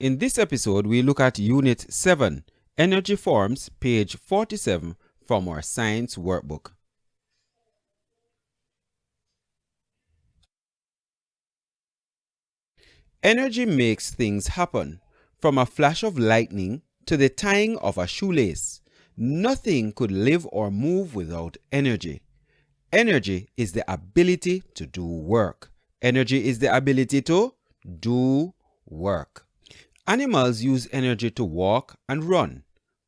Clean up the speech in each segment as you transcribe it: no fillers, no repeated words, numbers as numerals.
In this episode, we look at Unit 7, Energy Forms, page 47 from our science workbook. Energy makes things happen, from a flash of lightning to the tying of a shoelace. Nothing could live or move without energy. Energy is the ability to do work. Energy is the ability to do work. Animals use energy to walk and run.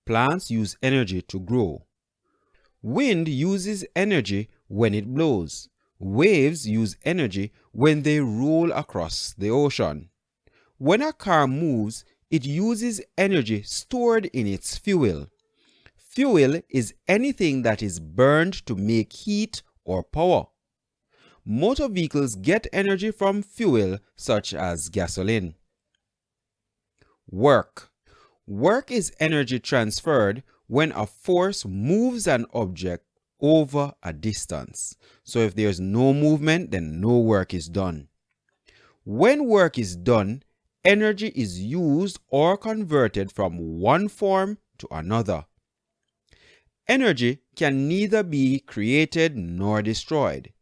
Plants use energy to grow. Wind uses energy when it blows. Waves use energy when they roll across the ocean. When a car moves, it uses energy stored in its fuel. Fuel is anything that is burned to make heat or power. Motor vehicles get energy from fuel such as gasoline. Work. Work is energy transferred when a force moves an object over a distance. So if there's no movement, then no work is done. When work is done, energy is used or converted from one form to another. Energy can neither be created nor destroyed.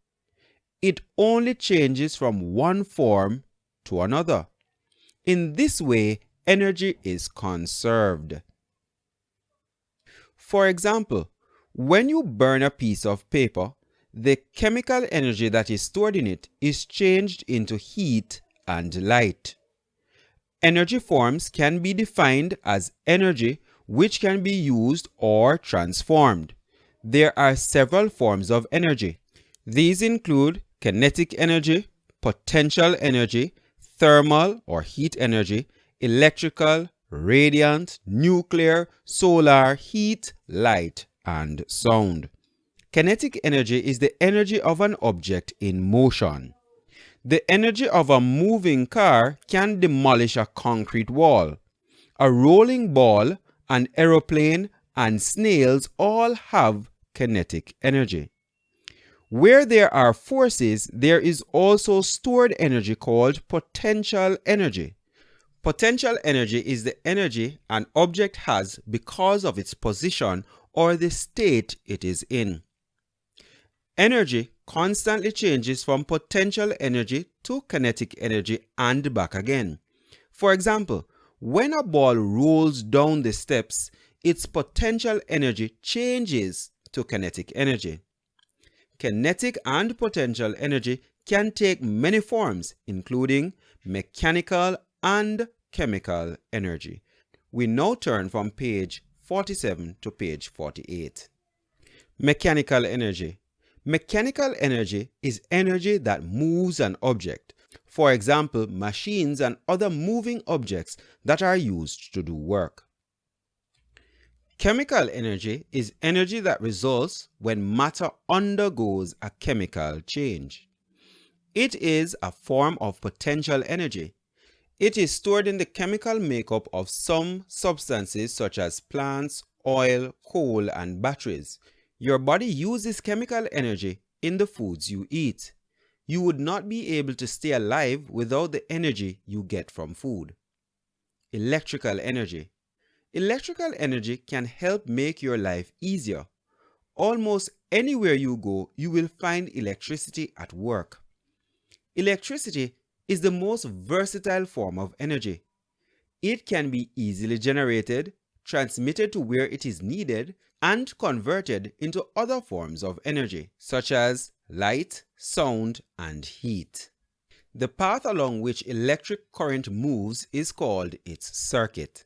It only changes from one form to another. In this way, energy is conserved. For example, when you burn a piece of paper, the chemical energy that is stored in it is changed into heat and light. Energy forms can be defined as energy which can be used or transformed. There are several forms of energy. These include kinetic energy, potential energy, thermal or heat energy, electrical, radiant, nuclear, solar, heat, light, and sound. Kinetic energy is the energy of an object in motion. The energy of a moving car can demolish a concrete wall. A rolling ball, an aeroplane, and snails all have kinetic energy. Where there are forces, there is also stored energy called potential energy. Potential energy is the energy an object has because of its position or the state it is in. Energy constantly changes from potential energy to kinetic energy and back again. For example, when a ball rolls down the steps, its potential energy changes to kinetic energy. Kinetic and potential energy can take many forms, including mechanical and chemical energy. We now turn from page 47 to page 48. Mechanical energy. Mechanical energy is energy that moves an object. For example, machines and other moving objects that are used to do work. Chemical energy is energy that results when matter undergoes a chemical change. It is a form of potential energy. It is stored in the chemical makeup of some substances such as plants, oil, coal, and batteries. Your body uses chemical energy in the foods you eat. You would not be able to stay alive without the energy you get from food. Electrical energy. Electrical energy can help make your life easier. Almost anywhere you go, you will find electricity at work. Electricity is the most versatile form of energy. It can be easily generated, transmitted to where it is needed, and converted into other forms of energy, such as light, sound, and heat. The path along which electric current moves is called its circuit.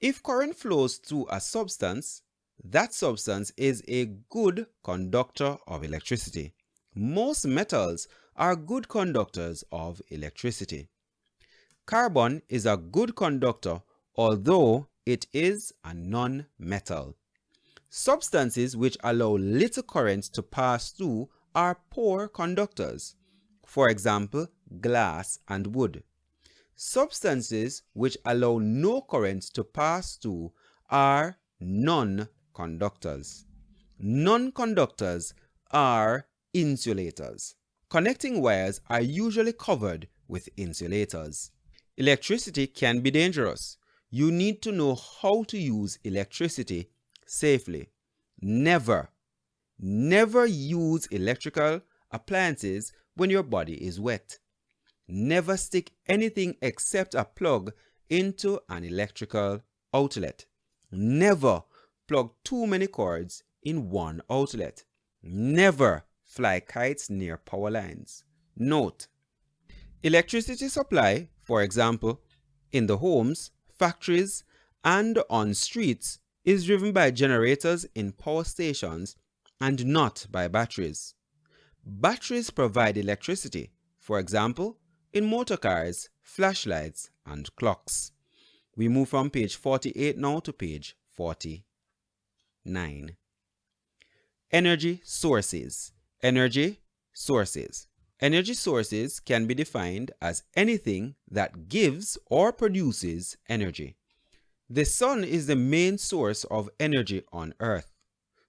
If current flows through a substance, that substance is a good conductor of electricity. Most metals are good conductors of electricity. Carbon is a good conductor, although it is a non-metal. Substances which allow little current to pass through are poor conductors. For example, glass and wood. Substances which allow no current to pass through are non-conductors. Non-conductors are insulators. Connecting wires are usually covered with insulators. Electricity can be dangerous. You need to know how to use electricity safely. Never use electrical appliances when your body is wet. Never stick anything except a plug into an electrical outlet. Never plug too many cords in one outlet. Never fly kites near power lines. Note: electricity supply, for example, in the homes, factories, and on streets, is driven by generators in power stations and not by batteries. Batteries provide electricity, for example, in motor cars, flashlights, and clocks. We move from page 48 now to page 49. Energy sources. Energy sources. Energy sources can be defined as anything that gives or produces energy. The sun is the main source of energy on Earth.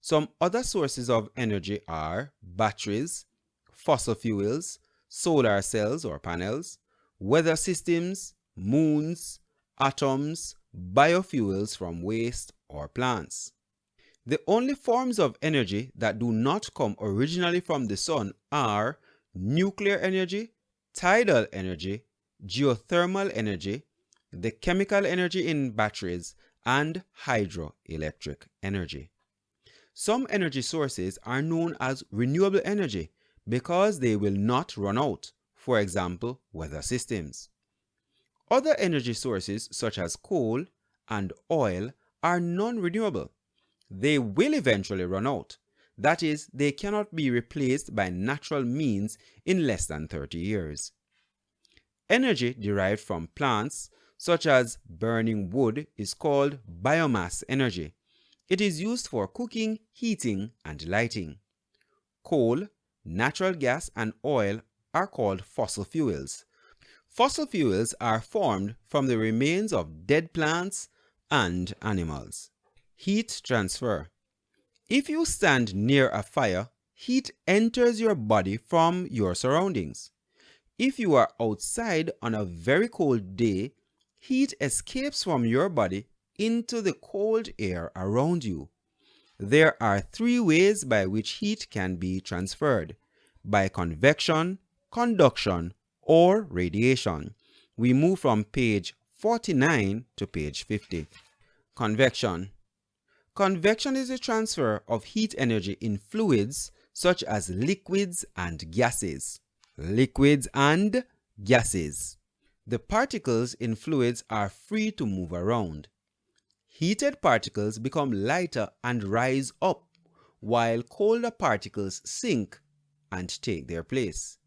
Some other sources of energy are batteries, fossil fuels, solar cells or panels, weather systems, moons, atoms, biofuels from waste or plants. The only forms of energy that do not come originally from the sun are nuclear energy, tidal energy, geothermal energy, the chemical energy in batteries, and hydroelectric energy. Some energy sources are known as renewable energy because they will not run out, for example, weather systems. Other energy sources such as coal and oil are non-renewable. They will eventually run out. That is, they cannot be replaced by natural means in less than 30 years. Energy derived from plants, such as burning wood, is called biomass energy. It is used for cooking, heating, and lighting. Coal, natural gas, and oil are called fossil fuels. Fossil fuels are formed from the remains of dead plants and animals. Heat transfer. If you stand near a fire, heat enters your body from your surroundings. If you are outside on a very cold day, heat escapes from your body into the cold air around you. There are three ways by which heat can be transferred: by convection, conduction, or radiation. We move from page 49 to page 50. Convection. Convection is the transfer of heat energy in fluids such as liquids and gases. Liquids and gases. The particles in fluids are free to move around. Heated particles become lighter and rise up, while colder particles sink and take their place.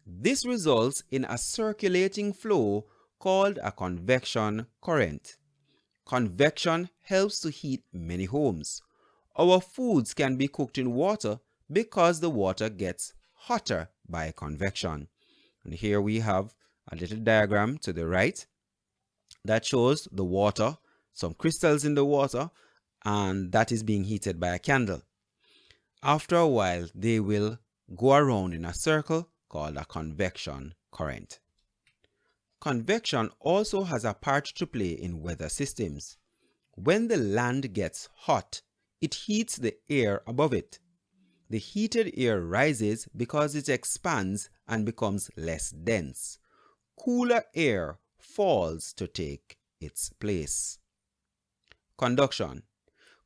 This results in a circulating flow called a convection current. Convection helps to heat many homes. Our foods can be cooked in water because the water gets hotter by convection. And here we have a little diagram to the right that shows the water, some crystals in the water, and that is being heated by a candle. After a while, they will go around in a circle called a convection current. Convection also has a part to play in weather systems. When the land gets hot, it heats the air above it. The heated air rises because it expands and becomes less dense. Cooler air falls to take its place. Conduction.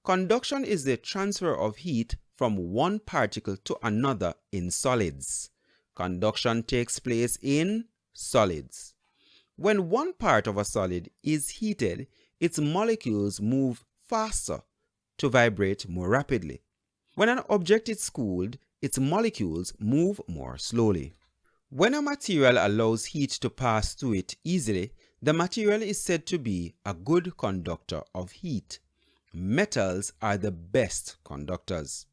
Conduction is the transfer of heat from one particle to another in solids. Conduction takes place in solids. When one part of a solid is heated, its molecules move faster to vibrate more rapidly. When an object is cooled, its molecules move more slowly. When a material allows heat to pass through it easily, the material is said to be a good conductor of heat. Metals are the best conductors.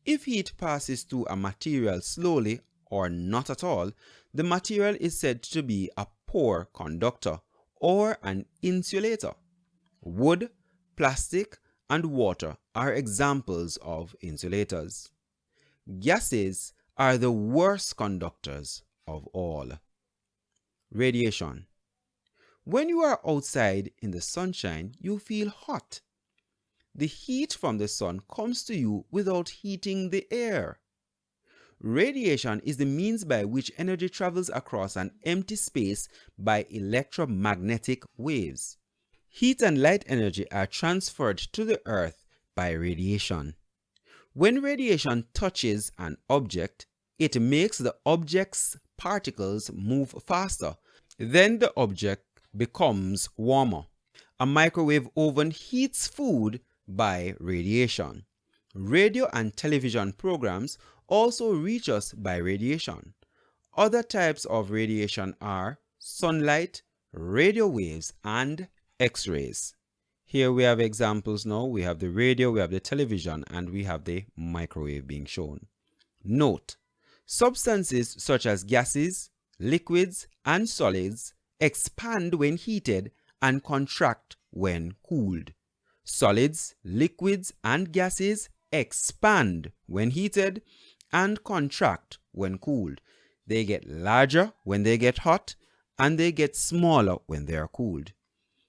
If heat passes through a material slowly or not at all, the material is said to be a poor conductor or an insulator. Wood, plastic, and water are examples of insulators. Gases are the worst conductors of all. Radiation. When you are outside in the sunshine, you feel hot. The heat from the sun comes to you without heating the air. Radiation is the means by which energy travels across an empty space by electromagnetic waves. Heat and light energy are transferred to the earth by radiation. When radiation touches an object, it makes the object's particles move faster. Then the object becomes warmer. A microwave oven heats food by radiation. Radio and television programs also reach us by radiation. Other types of radiation are sunlight, radio waves, and X-rays. Here we have examples now. We have the radio, we have the television, and we have the microwave being shown. Note: substances such as gases, liquids, and solids expand when heated and contract when cooled. Solids, liquids, and gases expand when heated and contract when cooled. They get larger when they get hot, and they get smaller when they are cooled.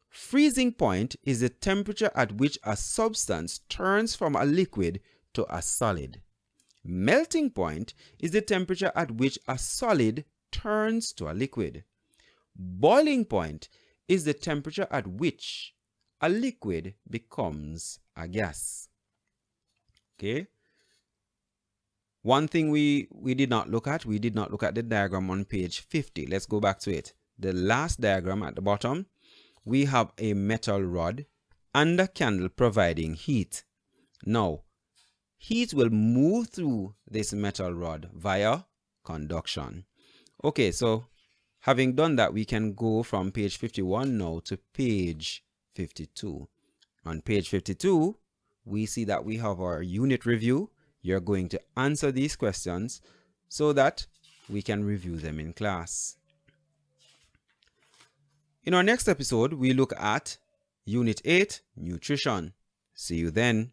Freezing point is the temperature at which a substance turns from a liquid to a solid. Melting point is the temperature at which a solid turns to a liquid. Boiling point is the temperature at which a liquid becomes a gas. Okay. One thing we did not look at, the diagram on page 50. Let's go back to it. The last diagram at the bottom, we have a metal rod and a candle providing heat. Now, heat will move through this metal rod via conduction. Okay, so having done that, we can go from page 51 now to page 52. On page 52, we see that we have our unit review. You're going to answer these questions so that we can review them in class. In our next episode, we look at Unit 8, Nutrition. See you then.